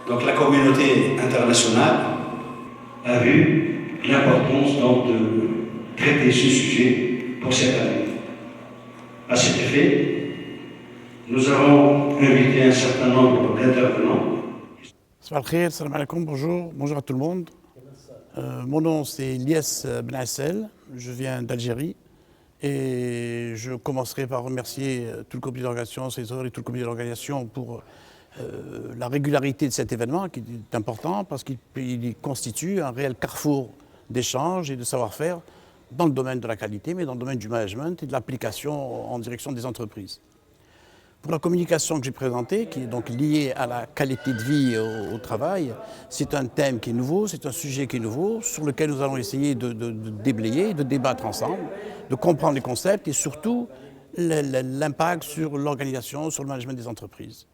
Donc la communauté internationale a vu l'importance donc de traiter ce sujet pour cette année. À cet effet, nous avons invité un certain nombre d'intervenants. Salam alaikum, bonjour à tout le monde. Mon nom c'est Ilyes Ben Assel, je viens d'Algérie et je commencerai par remercier tout le comité d'organisation, César et tout le comité d'organisation pour la régularité de cet événement qui est important parce qu'il constitue un réel carrefour d'échanges et de savoir-faire dans le domaine de la qualité, mais dans le domaine du management et de l'application en direction des entreprises. Pour la communication que j'ai présentée, qui est donc liée à la qualité de vie au travail, c'est un thème qui est nouveau, c'est un sujet qui est nouveau, sur lequel nous allons essayer de déblayer, de débattre ensemble, de comprendre les concepts et surtout l'impact sur l'organisation, sur le management des entreprises.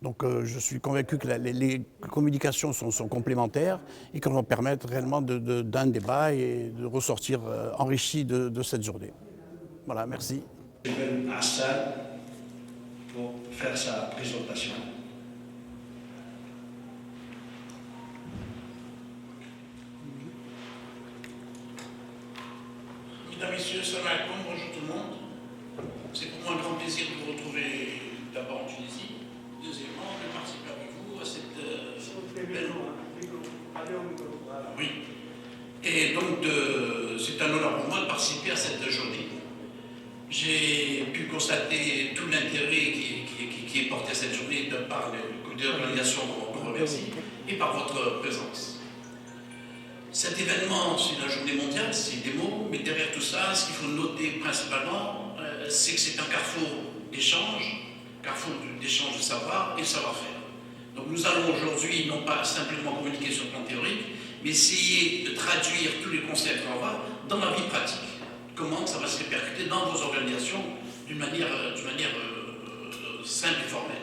Donc je suis convaincu que les communications sont complémentaires et qu'elles vont permettre réellement d'un débat et de ressortir enrichi de cette journée. Voilà, merci. Pour faire sa présentation. Mesdames, Messieurs, salam alaikum, bonjour tout le monde. C'est pour moi un grand plaisir de vous retrouver d'abord en Tunisie, deuxièmement de participer avec vous à cette belle... Oui. Et donc c'est un honneur pour moi de participer à cette journée. J'ai pu constater tout l'intérêt qui est porté à cette journée de par le comité d'organisation qu'on vous remercie et par votre présence. Cet événement, c'est la journée mondiale, c'est des mots, mais derrière tout ça, ce qu'il faut noter principalement, c'est que c'est un carrefour d'échange de savoir et de savoir-faire. Donc nous allons aujourd'hui non pas simplement communiquer sur le plan théorique, mais essayer de traduire tous les concepts qu'on va dans la vie pratique. Comment ça va se répercuter dans vos organisations d'une manière simple et formelle.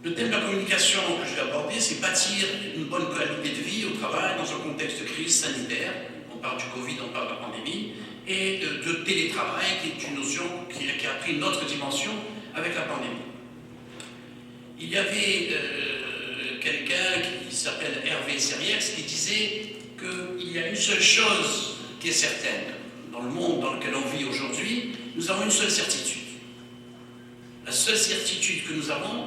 Le thème de la communication que je vais aborder, c'est bâtir une bonne qualité de vie au travail dans un contexte de crise sanitaire. On parle du Covid, on parle de la pandémie, et de télétravail, qui est une notion qui a pris une autre dimension avec la pandémie. Il y avait quelqu'un qui s'appelle Hervé Serriès qui disait qu'il y a une seule chose qui est certaine. Dans le monde dans lequel on vit aujourd'hui, nous avons une seule certitude. La seule certitude que nous avons,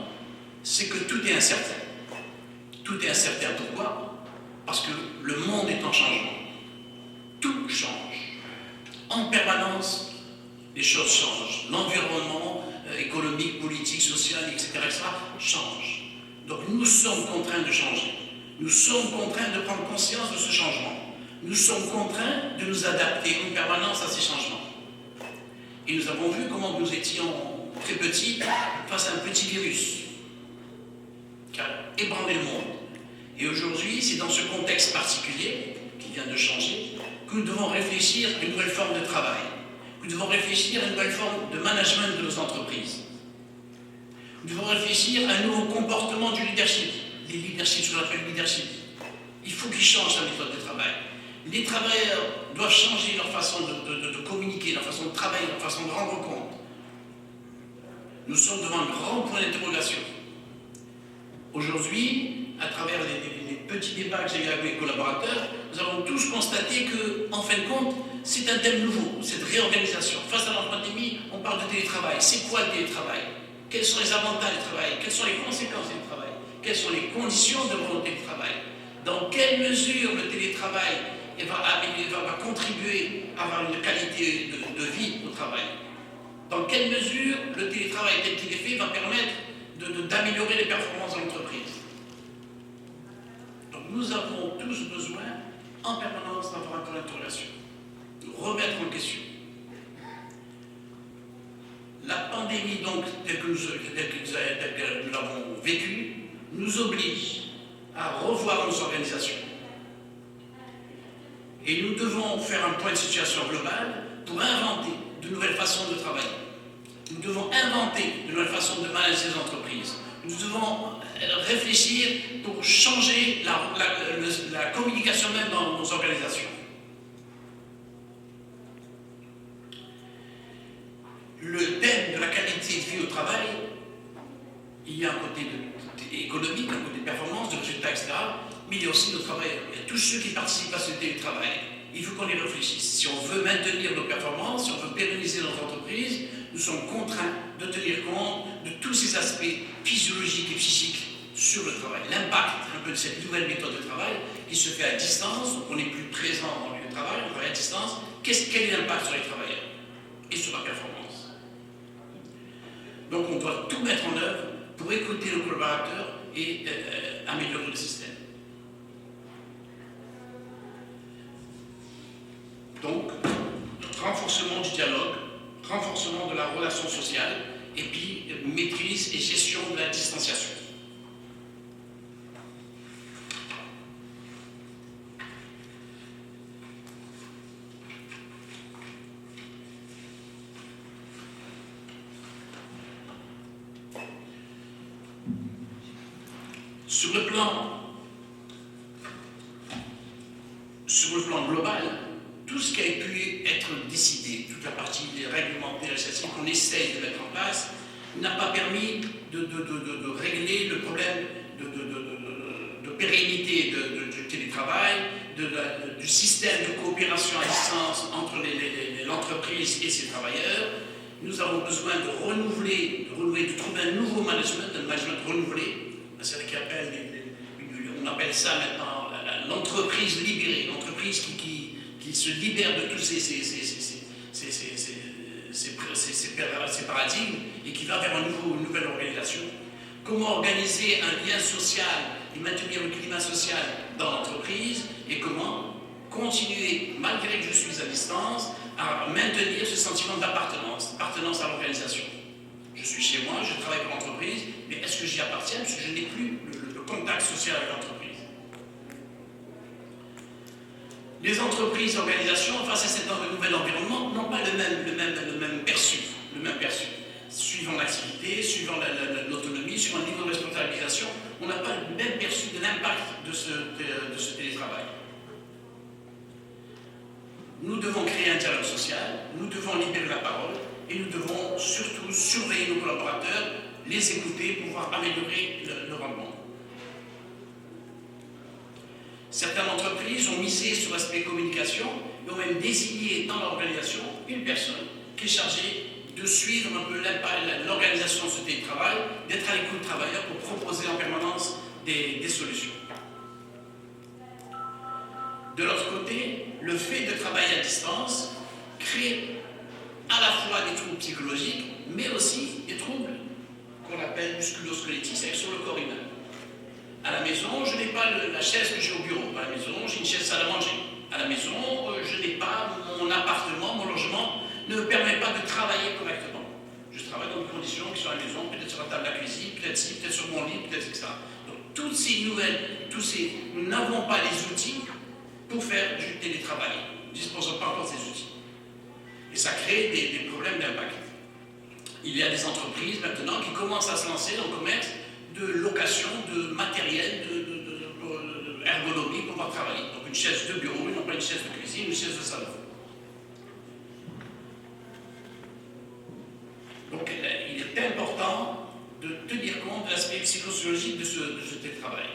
c'est que tout est incertain. Tout est incertain. Pourquoi? Parce que le monde est en changement. Tout change. En permanence, les choses changent. L'environnement économique, politique, social, etc., change. Donc nous sommes contraints de changer. Nous sommes contraints de prendre conscience de ce changement. Nous sommes contraints de nous adapter en permanence à ces changements. Et nous avons vu comment nous étions très petits face à un petit virus qui a ébranlé le monde. Et aujourd'hui, c'est dans ce contexte particulier qui vient de changer que nous devons réfléchir à une nouvelle forme de travail. Nous devons réfléchir à une nouvelle forme de management de nos entreprises. Nous devons réfléchir à un nouveau comportement du leadership. Les leaderships, ce qu'on appelle le leadership. Il faut qu'ils changent la méthode de travail. Les travailleurs doivent changer leur façon de communiquer, leur façon de travailler, leur façon de rendre compte. Nous sommes devant un grand point d'interrogation. Aujourd'hui, à travers les petits débats que j'ai eu avec mes collaborateurs, nous avons tous constaté que, en fin de compte, c'est un thème nouveau, cette réorganisation. Face à la pandémie, on parle de télétravail. C'est quoi le télétravail? Quels sont les avantages du travail? Quelles sont les conséquences du travail? Quelles sont les conditions de mon télétravail? Dans quelle mesure le télétravail va contribuer à avoir une qualité de vie au travail? Dans quelle mesure le télétravail tel qu'il est fait va permettre d'améliorer les performances de l'entreprise? Donc nous avons tous besoin en permanence d'avoir un point d'interrogation, de remettre en question. La pandémie, donc, telle que nous l'avons vécue, nous oblige à revoir nos organisations. Et nous devons faire un point de situation global pour inventer de nouvelles façons de travailler. Nous devons inventer de nouvelles façons de manager les entreprises. Nous devons réfléchir pour changer la communication même dans nos organisations. Le thème de la qualité de vie au travail, il y a un côté économique, un côté de performance, de résultats, etc. Mais il y a aussi nos travailleurs. Il y a tous ceux qui participent à ce télétravail. Il faut qu'on y réfléchisse. Si on veut maintenir nos performances, si on veut pérenniser notre entreprise, nous sommes contraints de tenir compte de tous ces aspects physiologiques et psychiques sur le travail. L'impact un peu de cette nouvelle méthode de travail qui se fait à distance, donc on n'est plus présent dans le lieu de travail, on travaille à distance. Quel est l'impact sur les travailleurs et sur la performance? Donc on doit tout mettre en œuvre pour écouter nos collaborateurs et améliorer le système. Donc, renforcement du dialogue, renforcement de la relation sociale, et puis maîtrise et gestion de la distanciation. Sur le plan global, tout ce qui a pu être décidé, toute la partie réglementaire et celle-ci qu'on essaye de mettre en place, n'a pas permis de régler le problème de pérennité du télétravail, du système de coopération à distance entre l'entreprise et ses travailleurs. Nous avons besoin de renouveler, de trouver un nouveau management, un management renouvelé. C'est ce on appelle ça maintenant l'entreprise libérée, l'entreprise qui se libère de tous ces paradigmes et qui va vers une nouvelle organisation. Comment organiser un lien social et maintenir le climat social dans l'entreprise et comment continuer, malgré que je suis à distance, à maintenir ce sentiment d'appartenance à l'organisation. Je suis chez moi, je travaille pour l'entreprise, mais est-ce que j'y appartiens parce que je n'ai plus le contact social avec l'entreprise? Les entreprises, organisations, face à cet nouvel environnement, n'ont pas le même perçu, Suivant l'activité, suivant l'autonomie, suivant le niveau de responsabilisation, on n'a pas le même perçu de l'impact de ce télétravail. Nous devons créer un dialogue social, nous devons libérer la parole et nous devons surtout surveiller nos collaborateurs, les écouter pour pouvoir améliorer le rendement. Certaines entreprises ont misé sur l'aspect communication et ont même désigné dans l'organisation une personne qui est chargée de suivre un peu l'organisation de ce télétravail, d'être à l'écoute des travailleurs pour proposer en permanence des solutions. De l'autre côté, le fait de travailler à distance crée à la fois des troubles psychologiques, mais aussi des troubles qu'on appelle musculo-squelettiques, c'est-à-dire sur le corps humain. À la maison, je n'ai pas la chaise que j'ai au bureau. À la maison, j'ai une chaise salle à manger. À la maison, je n'ai pas mon appartement, mon logement ne me permet pas de travailler correctement. Je travaille dans des conditions qui sont à la maison, peut-être sur la table de la cuisine, peut-être ici, peut-être sur mon lit, peut-être etc. Donc toutes ces nouvelles, nous n'avons pas les outils pour faire du télétravail. Nous ne disposons pas encore de ces outils. Et ça crée des problèmes d'impact. Il y a des entreprises maintenant qui commencent à se lancer dans le commerce de location de matériel ergonomique pour pouvoir travailler. Donc une chaise de bureau, non pas une chaise de cuisine, une chaise de salon. Donc il est important de tenir compte de l'aspect psychosociologique de ce télétravail.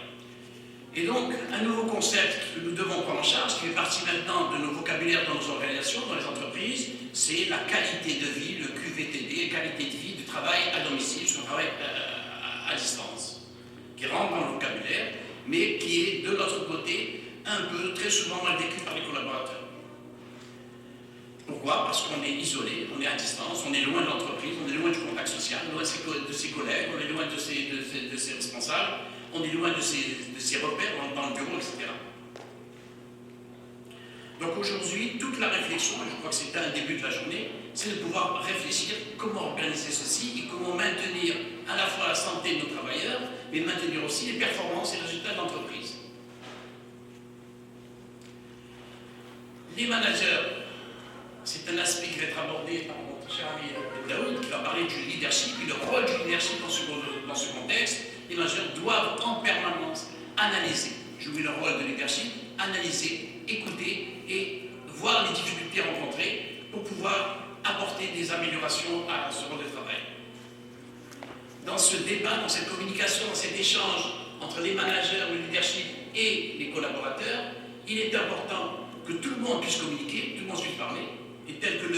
Et donc, un nouveau concept que nous devons prendre en charge, qui fait partie maintenant de nos vocabulaires dans nos organisations, dans les entreprises, c'est la qualité de vie, le QVTD, qualité de vie du travail à domicile, son travail à distance, qui rentre dans le vocabulaire, mais qui est de notre côté un peu, très souvent mal vécu par les collaborateurs. Pourquoi? Parce qu'on est isolé, on est à distance, on est loin de l'entreprise, on est loin du contact social, loin de ses collègues, on est loin de ses responsables, on est loin de ses repères dans le bureau, etc. Donc aujourd'hui, toute la réflexion, et je crois que c'est un début de la journée, c'est de pouvoir réfléchir comment organiser ceci et comment maintenir à la fois la santé de nos travailleurs, mais maintenir aussi les performances et les résultats de l'entreprise. Les managers, c'est un aspect qui va être abordé par notre cher ami Daoud, qui va parler du leadership et le rôle du leadership dans ce contexte. Les managers doivent en permanence analyser, jouer le rôle de leadership, analyser, écouter et voir les difficultés rencontrées pour pouvoir apporter des améliorations à ce rôle de travail. Dans ce débat, dans cette communication, dans cet échange entre les managers, le leadership et les collaborateurs, il est important que tout le monde puisse communiquer, tout le monde puisse parler, et tel que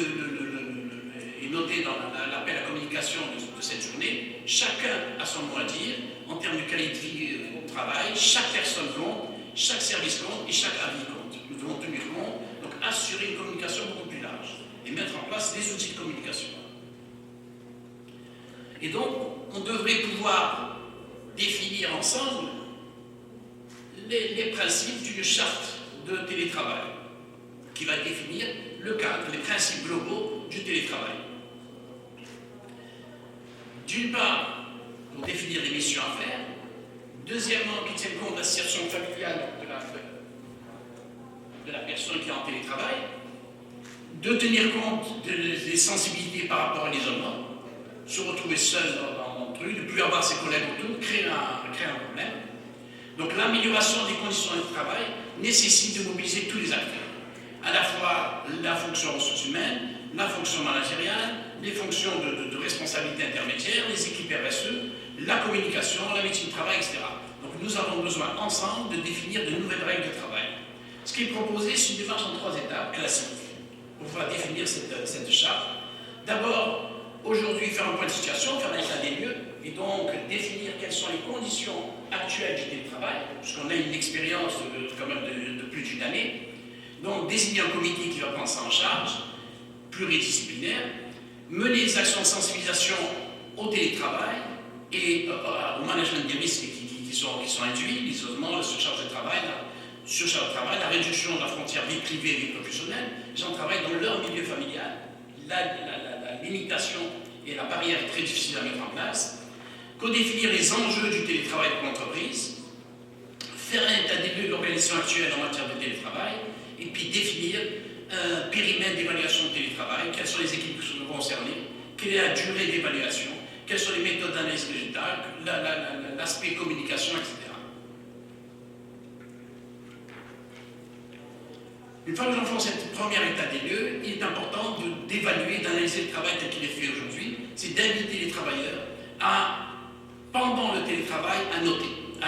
est noté dans l'appel à communication de cette journée, chacun a son mot à dire en termes de qualité de vie au travail, chaque personne compte, chaque service compte et chaque avis compte. Nous devons tenir compte, donc assurer une communication beaucoup plus large et mettre en place des outils de communication. Et donc, on devrait pouvoir définir ensemble les principes d'une charte de télétravail qui va définir le cadre, les principes globaux du télétravail. D'une part, pour définir les missions à faire. Deuxièmement, qui tiennent compte de la situation familiale de la personne qui est en télétravail. De tenir compte des sensibilités par rapport à l'isolement. Se retrouver seul dans le truc, de ne plus avoir ses collègues autour, créer un problème. Donc l'amélioration des conditions de travail nécessite de mobiliser tous les acteurs. À la fois la fonction ressources humaines, la fonction managériale, les fonctions de responsabilité intermédiaire, les équipes RSE, la communication, la médecine du travail, etc. Donc nous avons besoin ensemble de définir de nouvelles règles de travail. Ce qui est proposé, c'est une démarche en 3 étapes classiques pour pouvoir définir cette charte. D'abord, aujourd'hui, faire un point de situation, faire un état des lieux, et donc définir quelles sont les conditions actuelles du télétravail, puisqu'on a une expérience quand même de plus d'une année. Donc désigner un comité qui va prendre ça en charge, pluridisciplinaire, mener des actions de sensibilisation au télétravail et au management des risques qui sont induits, l'isolement, la surcharge de travail, la réduction de la frontière vie privée et vie professionnelle. Les gens travaillent dans leur milieu familial, la limitation et la barrière est très difficile à mettre en place. Codéfinir les enjeux du télétravail pour l'entreprise, faire un état des lieux de l'organisation actuelle en matière de télétravail, et puis définir un périmètre d'évaluation de télétravail, quelles sont les équipes qui sont concernées, quelle est la durée d'évaluation, quelles sont les méthodes d'analyse résultat, l'aspect communication, etc. Une fois que nous avons fait cette première état des lieux, il est important d'évaluer, d'analyser le travail tel qu'il est fait aujourd'hui, c'est d'inviter les travailleurs à, pendant le télétravail, à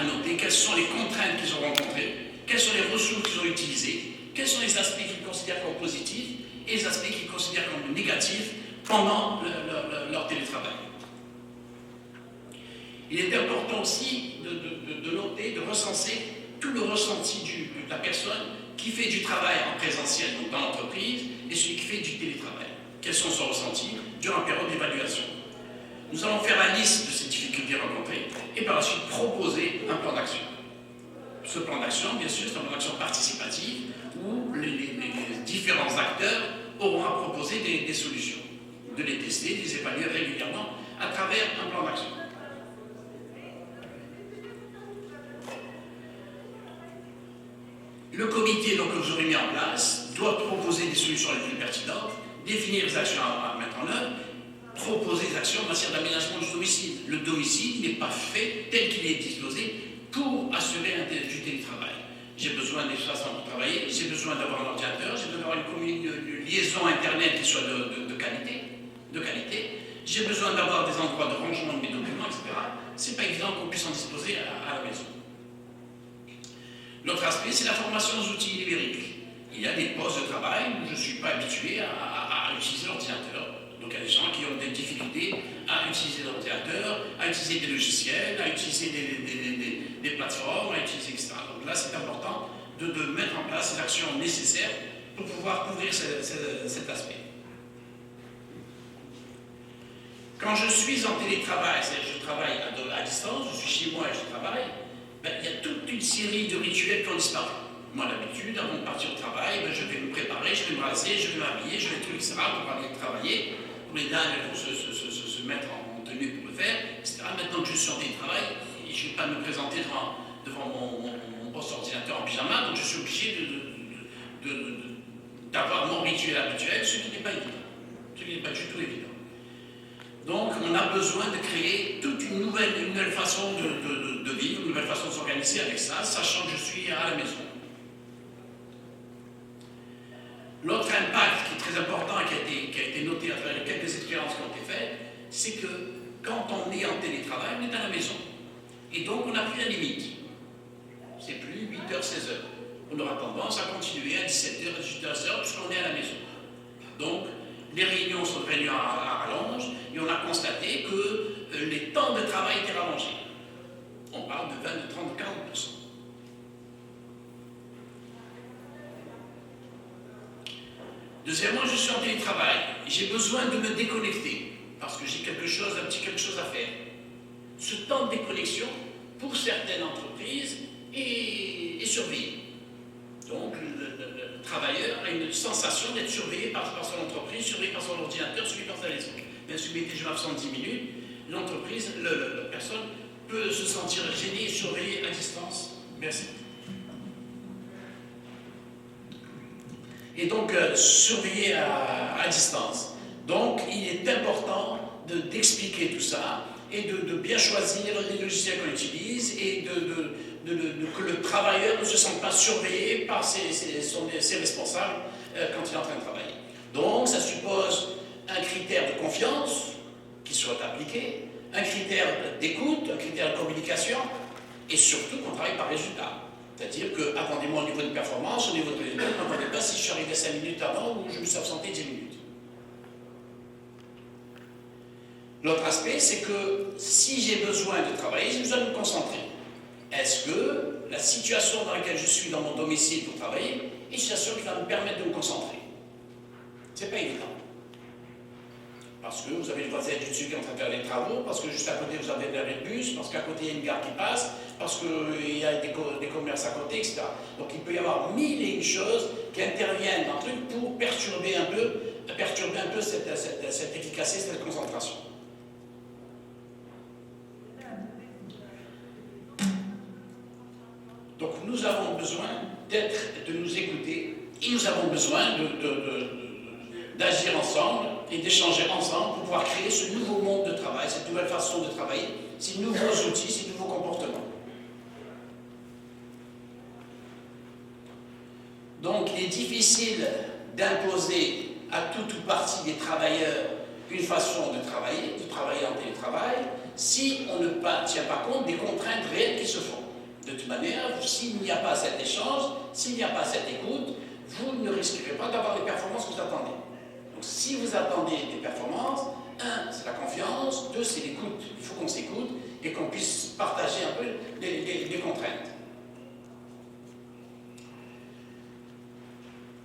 noter quelles sont les contraintes qu'ils ont rencontrées, quelles sont les ressources qu'ils ont utilisées, quels sont les aspects qu'ils considèrent comme positifs et les aspects qu'ils considèrent comme négatifs pendant leur télétravail. Il est important aussi de noter, de recenser tout le ressenti de la personne qui fait du travail en présentiel, donc dans l'entreprise, et celui qui fait du télétravail. Quels sont son ressenti durant la période d'évaluation. Nous allons faire la liste de ces difficultés rencontrées et par la suite proposer un plan d'action. Ce plan d'action, bien sûr, c'est un plan d'action participatif où les différents acteurs auront à proposer des solutions, de les tester, de les évaluer régulièrement à travers un plan d'action. Le comité donc, que vous aurez mis en place doit proposer des solutions les plus pertinentes, définir les actions à mettre en œuvre, proposer des actions en matière d'aménagement du domicile. Le domicile n'est pas fait tel qu'il est disposé pour assurer du télétravail. J'ai besoin d'espace pour travailler, j'ai besoin d'avoir un ordinateur, j'ai besoin d'avoir une liaison Internet qui soit de qualité, j'ai besoin d'avoir des endroits de rangement de mes documents, etc., c'est pas évident qu'on puisse en disposer à la maison. L'autre aspect, c'est la formation aux outils numériques. Il y a des postes de travail où je ne suis pas habitué à utiliser l'ordinateur. Donc il y a des gens qui ont des difficultés à utiliser l'ordinateur, à utiliser des logiciels, à utiliser des plateformes, à utiliser etc. Donc là, c'est important de mettre en place les actions nécessaires pour pouvoir couvrir cet aspect. Quand je suis en télétravail, c'est-à-dire je travaille à distance, je suis chez moi et je travaille, ben, il y a toute une série de rituels qui ont disparu. Moi, d'habitude, avant de partir au travail, ben, je vais me préparer, je vais me raser, je vais m'habiller, je vais trucs, etc. pour aller travailler. Pour les dames, elles vont se mettre en tenue pour le faire, etc. Maintenant que je suis en télétravail, je ne vais pas me présenter devant mon poste ordinateur en pyjama, donc je suis obligé d'avoir mon rituel habituel, ce qui n'est pas évident. Ce qui n'est pas du tout évident. Donc, on a besoin de créer toute une nouvelle façon de vivre, une nouvelle façon de s'organiser avec ça, sachant que je suis à la maison. L'autre impact qui est très important et qui a été noté à travers les quelques expériences qui ont été faites, c'est que quand on est en télétravail, on est à la maison. Et donc, on n'a plus la limite. C'est plus 8h, 16h. On aura tendance à continuer à 17h, 18h, 16h, puisqu'on est à la maison. Donc, les réunions sont devenues à rallonge, et on a constaté que les temps de travail étaient rallongés. On parle de 20, de 30, de 40%. Deuxièmement, je suis en télétravail. J'ai besoin de me déconnecter, parce que j'ai un petit quelque chose à faire. Ce temps de déconnexion, pour certaines entreprises, est surveillé. Donc, le travailleur a une sensation d'être surveillé par son entreprise, surveillé par son ordinateur, surveillé par sa maison. Bien sûr, mettez je m'absente 10 minutes, l'entreprise, la personne peut se sentir gênée et surveillée à distance. Merci. Et donc, surveiller à distance. Donc, il est important d'expliquer tout ça et de bien choisir les logiciels qu'on utilise et que le travailleur ne se sente pas surveillé par ses responsables quand il est en train de travailler. Donc, ça suppose un critère de confiance qui soit appliqué, un critère d'écoute, un critère de communication et surtout qu'on travaille par résultat. C'est-à-dire que, attendez-moi au niveau de performance, au niveau de résultat, ne m'attendez pas si je suis arrivé 5 minutes avant ou je me suis absenté 10 minutes. L'autre aspect, c'est que si j'ai besoin de travailler, j'ai besoin de me concentrer. Est-ce que la situation dans laquelle je suis dans mon domicile pour travailler est une situation qui va me permettre de me concentrer? C'est pas évident. Parce que vous avez le voisin du dessus qui est en train de faire des travaux, parce que juste à côté vous avez l'arrêt de bus, parce qu'à côté il y a une gare qui passe, parce qu'il y a des commerces à côté, etc. Donc il peut y avoir mille et une choses qui interviennent dans le truc pour perturber un peu cette efficacité, cette concentration. Donc nous avons besoin de nous écouter et nous avons besoin d'agir ensemble et d'échanger ensemble pour pouvoir créer ce nouveau monde de travail, cette nouvelle façon de travailler, ces nouveaux outils, ces nouveaux comportements. Donc il est difficile d'imposer à toute ou partie des travailleurs une façon de travailler en télétravail, si on ne tient pas compte des contraintes réelles qui se font. De toute manière, s'il n'y a pas cet échange, s'il n'y a pas cette écoute, vous ne risquerez pas d'avoir les performances que vous attendez. Donc si vous attendez des performances, 1, c'est la confiance, 2, c'est l'écoute. Il faut qu'on s'écoute et qu'on puisse partager un peu les contraintes.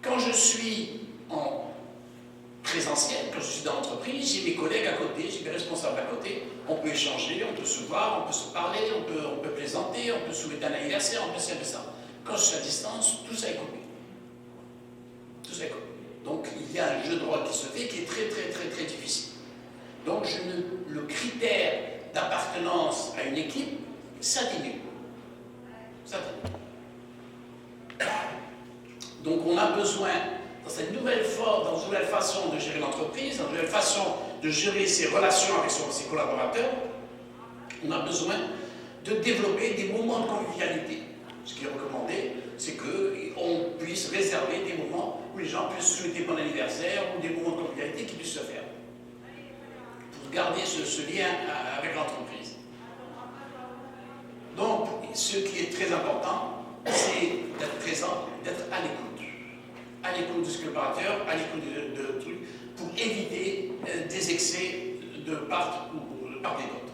Quand je suis en présentiel, quand je suis dans l'entreprise, j'ai mes collègues à côté, j'ai mes responsables à côté, on peut échanger, on peut se voir, on peut se parler, on peut plaisanter, on peut souhaiter un anniversaire, on peut faire ça. Quand je suis à distance, tout ça est coupé. Tout ça est coupé. Donc il y a un jeu de rôle qui se fait qui est très très très très difficile. Donc le critère d'appartenance à une équipe, ça diminue. Ça diminue. Donc on a besoin, dans cette nouvelle forme, dans une nouvelle façon de gérer l'entreprise, dans une nouvelle façon de gérer ses relations avec ses collaborateurs, on a besoin de développer des moments de convivialité. Ce qui est recommandé, c'est qu'on puisse réserver des moments où les gens puissent souhaiter bon anniversaire ou des moments de convivialité qui puissent se faire. garder ce lien avec l'entreprise. Donc, ce qui est très important, c'est d'être présent, d'être à l'écoute de ce collaborateur, à l'écoute de trucs, pour éviter des excès de part et d'autre.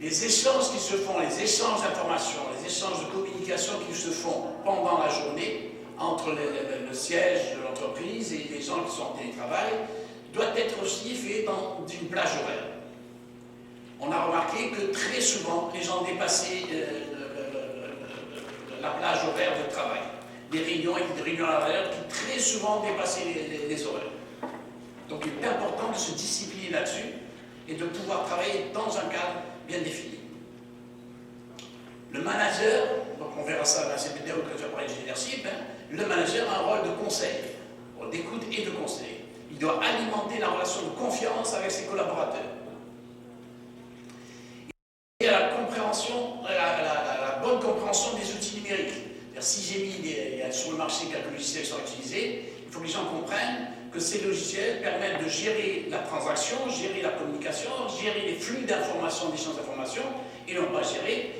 Les échanges qui se font, les échanges d'informations, les échanges de communication qui se font pendant la journée entre le siège de l'entreprise et les gens qui sont en télétravail doit être aussi fait dans une plage horaire. On a remarqué que très souvent, les gens dépassaient la plage horaire de travail. Des réunions et des réunions à l'heure qui très souvent dépassaient les horaires. Donc il est important de se discipliner là-dessus et de pouvoir travailler dans un cadre bien défini. Le manager, donc on verra ça dans cette vidéo que je vais parler de leadership, le manager a un rôle de conseil, d'écoute et de conseil. Il doit alimenter la relation de confiance avec ses collaborateurs. Et à la compréhension, la bonne compréhension des outils numériques. Si j'ai mis sur le marché quelques logiciels qui sont utilisés, il faut que les gens comprennent que ces logiciels permettent de gérer la transaction, gérer la communication, gérer les flux d'informations, d'échanges d'informations, et non pas gérer,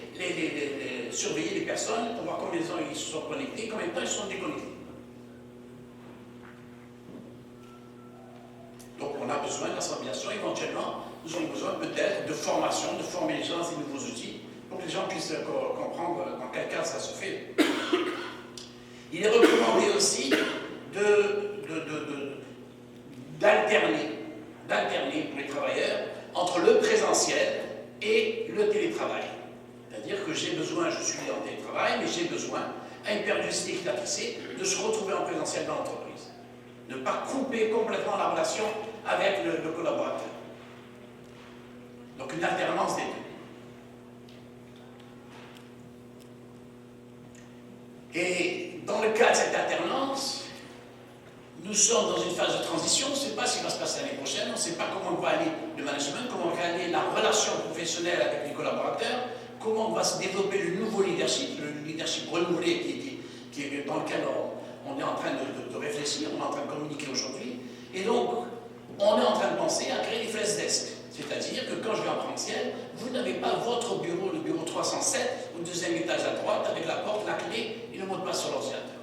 surveiller les personnes pour voir combien de temps ils se sont connectés, combien de temps ils se sont déconnectés. Donc on a besoin d'assemblation, éventuellement, nous avons besoin peut-être de formation, de former les gens à ces nouveaux outils, pour que les gens puissent comprendre dans quel cas ça se fait. Il est recommandé aussi d'alterner pour les travailleurs entre le présentiel et le télétravail. C'est-à-dire que j'ai besoin, je suis en télétravail, mais j'ai besoin, à une périodicité qui est fixée, de se retrouver en présentiel dans l'entreprise. Ne pas couper complètement la relation avec le collaborateur. Donc une alternance des deux. Et dans le cas de cette alternance, nous sommes dans une phase de transition, on ne sait pas ce qui va se passer l'année prochaine, on ne sait pas comment va aller le management, comment va aller la relation professionnelle avec les collaborateurs, comment va se développer le nouveau leadership, le leadership renouvelé dans lequel on est en train de réfléchir, on est en train de communiquer aujourd'hui. Et donc, on est en train de penser à créer des flash desks. C'est-à-dire que quand je vais en présentiel, vous n'avez pas votre bureau, le bureau 307, au deuxième étage à droite, avec la porte, la clé et le mot de passe sur l'ordinateur.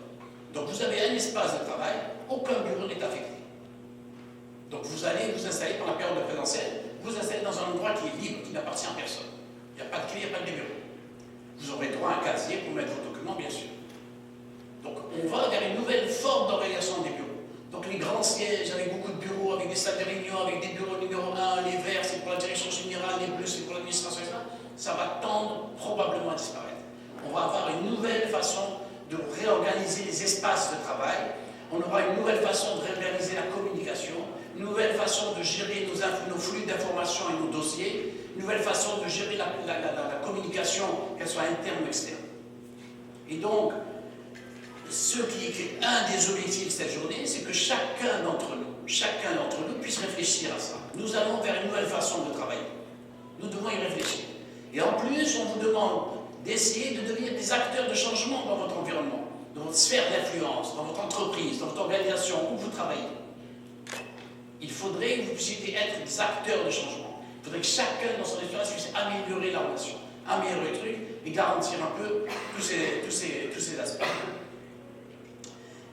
Donc vous avez un espace de travail, aucun bureau n'est affecté. Donc vous allez vous installer pendant la période de présentiel, vous installez dans un endroit qui est libre, qui n'appartient à personne. Il n'y a pas de clé, il n'y a pas de numéro. Vous aurez droit à un casier pour mettre vos documents, bien sûr. Donc on va vers une nouvelle forme d'organisation des bureaux. Donc les grands sièges avec beaucoup de bureaux, avec des salles de réunion, avec des bureaux numéro 1, les verts c'est pour la direction générale, les bleus c'est pour l'administration, ça va tendre probablement à disparaître. On va avoir une nouvelle façon de réorganiser les espaces de travail, on aura une nouvelle façon de réorganiser la communication, une nouvelle façon de gérer nos flux d'informations et nos dossiers, une nouvelle façon de gérer la communication, qu'elle soit interne ou externe. Et donc, ce qui est un des objectifs de cette journée, c'est que chacun d'entre nous puisse réfléchir à ça. Nous allons vers une nouvelle façon de travailler. Nous devons y réfléchir. Et en plus, on vous demande d'essayer de devenir des acteurs de changement dans votre environnement, dans votre sphère d'influence, dans votre entreprise, dans votre organisation, où vous travaillez. Il faudrait que vous puissiez être des acteurs de changement. Il faudrait que chacun dans son expérience puisse améliorer la relation, améliorer le truc et garantir un peu tous ces aspects.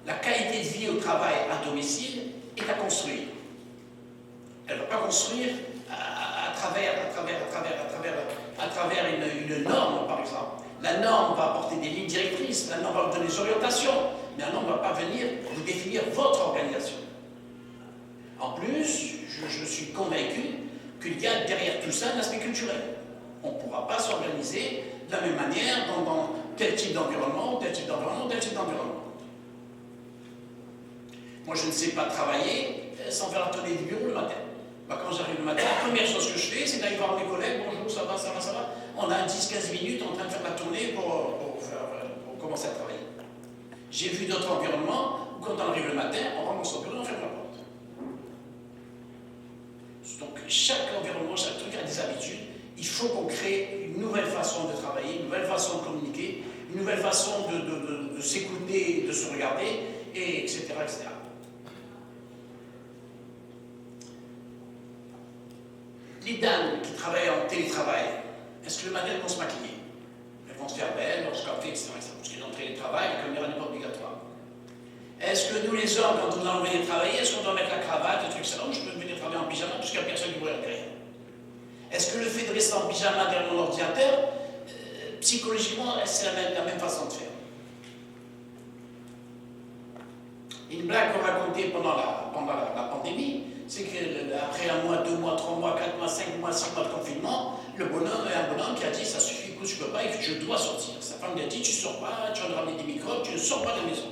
La qualité de vie au travail à domicile est à construire. Elle ne va pas construire à travers une norme, par exemple. La norme va apporter des lignes directrices, la norme va vous donner des orientations, mais la norme ne va pas venir vous définir votre organisation. En plus, je suis convaincu qu'il y a derrière tout ça un aspect culturel. On ne pourra pas s'organiser de la même manière dans tel type d'environnement, tel type d'environnement, tel type d'environnement. Moi, je ne sais pas travailler sans faire la tournée du bureau le matin. Quand j'arrive le matin, la première chose que je fais, c'est d'aller voir mes collègues. Bonjour, ça va. On a 10-15 minutes en train de faire la tournée pour commencer à travailler. J'ai vu d'autres environnements où, quand on arrive le matin, on rentre dans son bureau et on ferme la porte. Donc, chaque environnement, chaque truc a des habitudes. Il faut qu'on crée une nouvelle façon de travailler, une nouvelle façon de communiquer, une nouvelle façon de s'écouter, de se regarder, et etc., etc. les dames qui travaillent en télétravail, est-ce que le matin elles vont se maquiller? Elles vont se faire belles, on se café, etc. Parce qu'il y a un télétravail, la caméra n'est pas obligatoire. Est-ce que nous les hommes, quand on a envie de travailler, est-ce qu'on doit mettre la cravate, le truc, ça? Je peux venir travailler en pyjama parce qu'il n'y a personne qui vous regarde derrière. Est-ce que le fait de rester en pyjama derrière mon ordinateur, psychologiquement, c'est la même façon de faire? Une blague qu'on racontait pendant la pandémie, c'est qu'après 1 mois, 2 mois, 3 mois, 4 mois, 5 mois, 6 mois de confinement, un bonhomme qui a dit ça suffit, écoute, je ne peux pas, je dois sortir. Sa femme lui a dit tu ne sors pas, tu vas nous ramener des microbes, tu ne sors pas de la maison.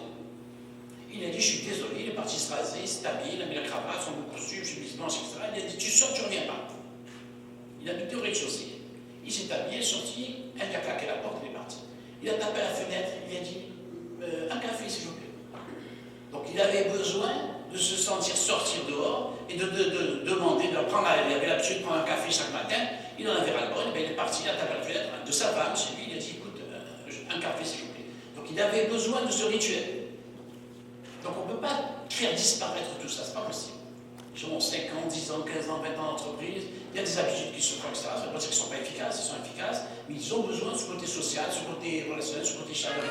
Il a dit je suis désolé, il est parti se raser, il s'est habillé, il a mis la cravate, son beau costume, chemise blanche, etc. Il a dit tu sors, tu ne reviens pas. Il habitait au rez-de-chaussée. Il s'est habillé, est sorti, elle lui a claqué la porte, il est parti. Il a tapé à la fenêtre, il a dit un café s'il vous plaît. Donc il avait besoin de se sentir sortir dehors et de demander, de prendre, il avait l'habitude de prendre un café chaque matin, il en avait ras-le-bol, il est parti, il a tapé à la fenêtre de sa femme chez lui, il a dit écoute, un café s'il vous plaît. Donc il avait besoin de ce rituel. Donc on ne peut pas faire disparaître tout ça, c'est pas possible. Les gens ont 5 ans, 10 ans, 15 ans, 20 ans d'entreprise, il y a des habitudes qui se font, etc. Ça ne veut pas dire qu'ils ne sont pas efficaces, ils sont efficaces, mais ils ont besoin de ce côté social, ce côté relationnel, ce côté chaleureux.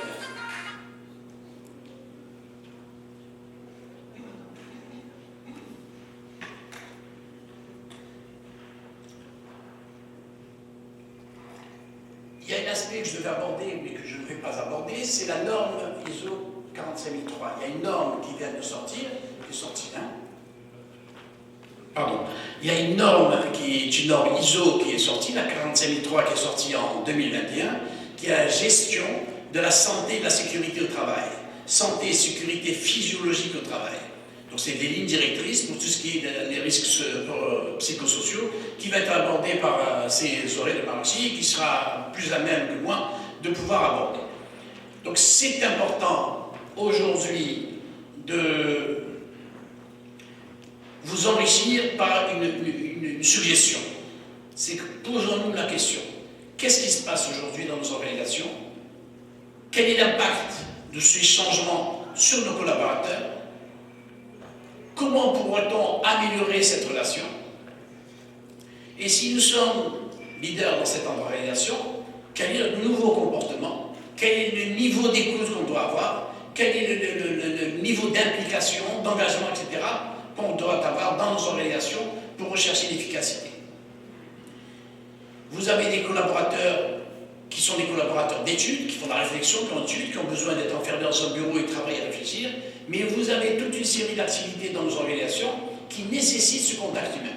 Il y a un aspect que je devais aborder, mais que je ne vais pas aborder, c'est la norme ISO 45003. Il y a une norme qui vient de sortir, qui est sortie, il y a une norme qui est une norme ISO qui est sortie, la 45003 qui est sortie en 2021, qui est la gestion de la santé et de la sécurité au travail. Santé et sécurité physiologique au travail. Donc c'est des lignes directrices pour tout ce qui est les risques psychosociaux, qui va être abordé par ces oreilles de Marxi, qui sera plus à même que moi de pouvoir aborder. Donc c'est important aujourd'hui de vous enrichir par une suggestion. C'est que posons-nous la question, qu'est-ce qui se passe aujourd'hui dans nos organisations? Quel est l'impact de ces changements sur nos collaborateurs? Comment pourrait-on améliorer cette relation? Et si nous sommes leaders dans cette organisation, quel est notre nouveau comportement? Quel est le niveau d'écoute qu'on doit avoir? Quel est le niveau d'implication, d'engagement, etc. qu'on doit avoir dans nos organisations pour rechercher l'efficacité? Vous avez des collaborateurs qui sont des collaborateurs d'études, qui font de la réflexion, qui ont besoin d'être enfermés dans un bureau et de travailler à réfléchir, mais vous avez toute une série d'activités dans nos organisations qui nécessitent ce contact humain.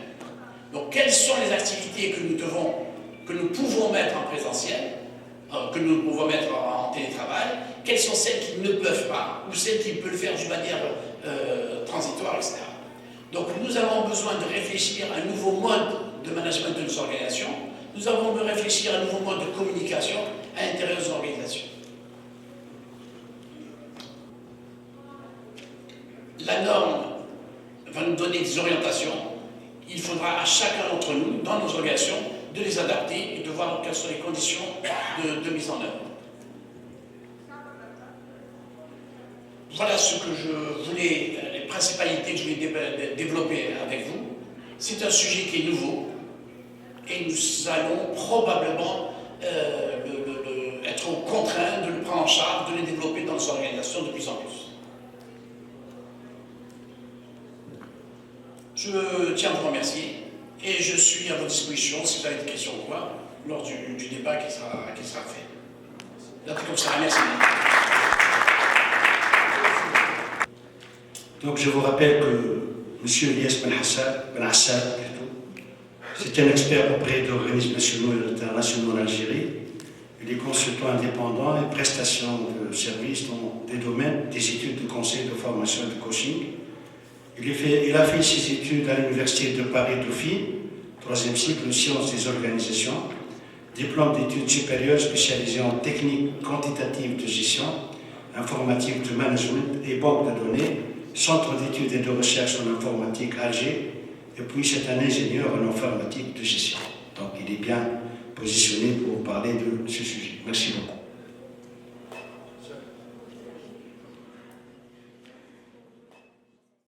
Donc, quelles sont les activités que nous pouvons mettre en présentiel, que nous pouvons mettre en télétravail, quelles sont celles qui ne peuvent pas, ou celles qui peuvent le faire d'une manière transitoire, etc. Donc, nous avons besoin de réfléchir à un nouveau mode de management de nos organisations. Nous avons besoin de réfléchir à un nouveau mode de communication à l'intérieur de nos organisations. La norme va nous donner des orientations. Il faudra à chacun d'entre nous, dans nos organisations, de les adapter et de voir quelles sont les conditions de mise en œuvre. Voilà ce que je voulais, les principalités que je voulais développer avec vous. C'est un sujet qui est nouveau et nous allons probablement être contraints de le prendre en charge, de le développer dans nos organisations de plus en plus. Je tiens à vous remercier et je suis à votre disposition si vous avez des questions ou quoi lors du débat qui sera fait. Comme ça, merci. Donc je vous rappelle que M. Ilyes Ben Assad, c'est un expert auprès d'organismes nationaux et internationaux en Algérie. Il est consultant indépendant et prestations de services dans des domaines des études de conseil, de formation et de coaching. Il a fait ses études à l'Université de Paris-Dauphine, 3e cycle de sciences des organisations, diplôme d'études supérieures spécialisé en techniques quantitatives de gestion, informatique de management et banque de données, centre d'études et de recherche en informatique Alger, et puis c'est un ingénieur en informatique de gestion. Donc il est bien positionné pour parler de ce sujet. Merci beaucoup.